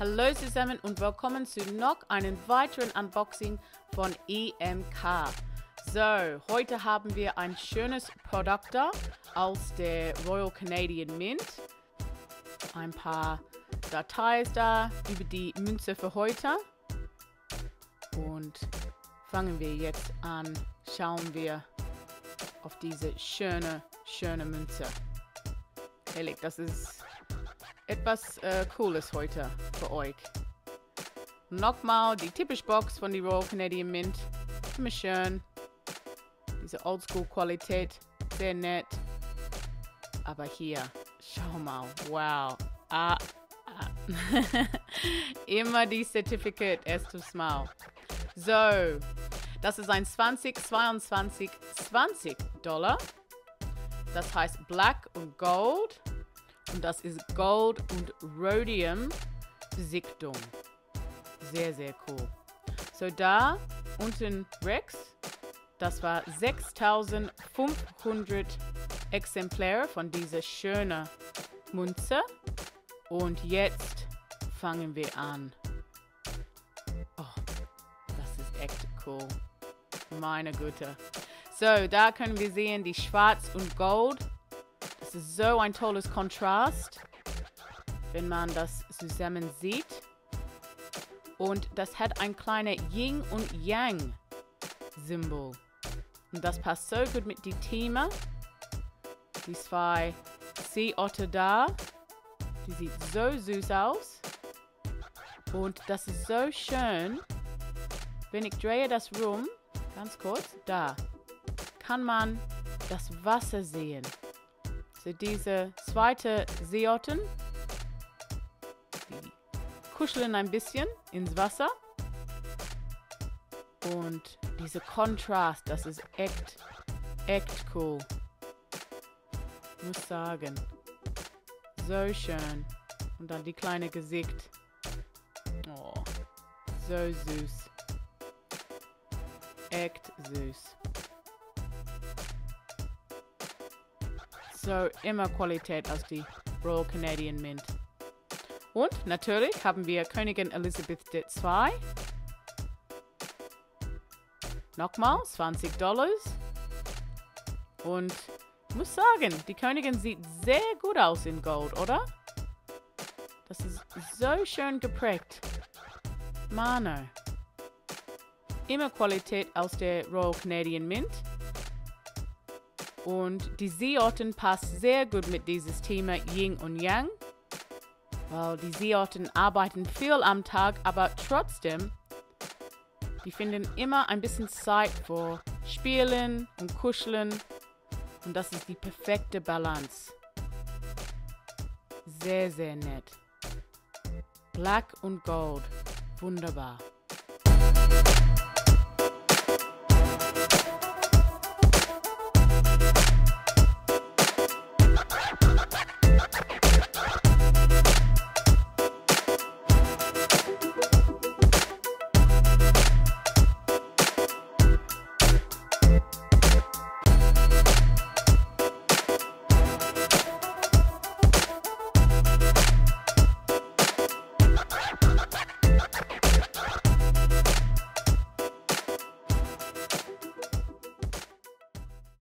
Hallo zusammen und willkommen zu noch einem weiteren Unboxing von EMK. So, heute haben wir ein schönes Produkt da aus der Royal Canadian Mint. Ein paar Details da über die Münze für heute. Und fangen wir jetzt an, schauen wir auf diese schöne Münze. Ehrlich, das ist etwas Cooles heute für euch. Nochmal die typische Box von der Royal Canadian Mint. Immer schön. Diese Oldschool-Qualität. Sehr nett. Aber hier, schau mal. Wow. Immer die Certificate erstes Mal. So, das ist ein 2022 $20. Das heißt Black und Gold. Und das ist Gold und Rhodium Besichtung. Sehr, sehr cool. So, da unten Rex. Das war 6500 Exemplare von dieser schönen Münze. Und jetzt fangen wir an. Oh, das ist echt cool. Meine Güte. So, da können wir sehen, die Schwarz und Gold. Das ist so ein tolles Kontrast, wenn man das zusammen sieht. Und das hat ein kleiner Yin und Yang Symbol. Und das passt so gut mit dem Thema. Die zwei Seeotter da. Die sieht so süß aus. Und das ist so schön. Wenn ich drehe das rum, ganz kurz, da, kann man das Wasser sehen. So diese zweite Seeotten, die kuscheln ein bisschen ins Wasser. Und dieser Kontrast, das ist echt cool. Muss sagen. So schön. Und dann die kleine Gesicht. Oh, so süß. Echt süß. So, immer Qualität aus die Royal Canadian Mint. Und natürlich haben wir Königin Elizabeth II. Nochmal $20. Und ich muss sagen, die Königin sieht sehr gut aus in Gold, oder? Das ist so schön geprägt. Mano. Immer Qualität aus der Royal Canadian Mint. Und die Seeotten passt sehr gut mit dieses Thema Yin und Yang. Weil die Seeotten arbeiten viel am Tag, aber trotzdem, die finden immer ein bisschen Zeit für Spielen und Kuscheln. Und das ist die perfekte Balance. Sehr, sehr nett. Black und Gold. Wunderbar.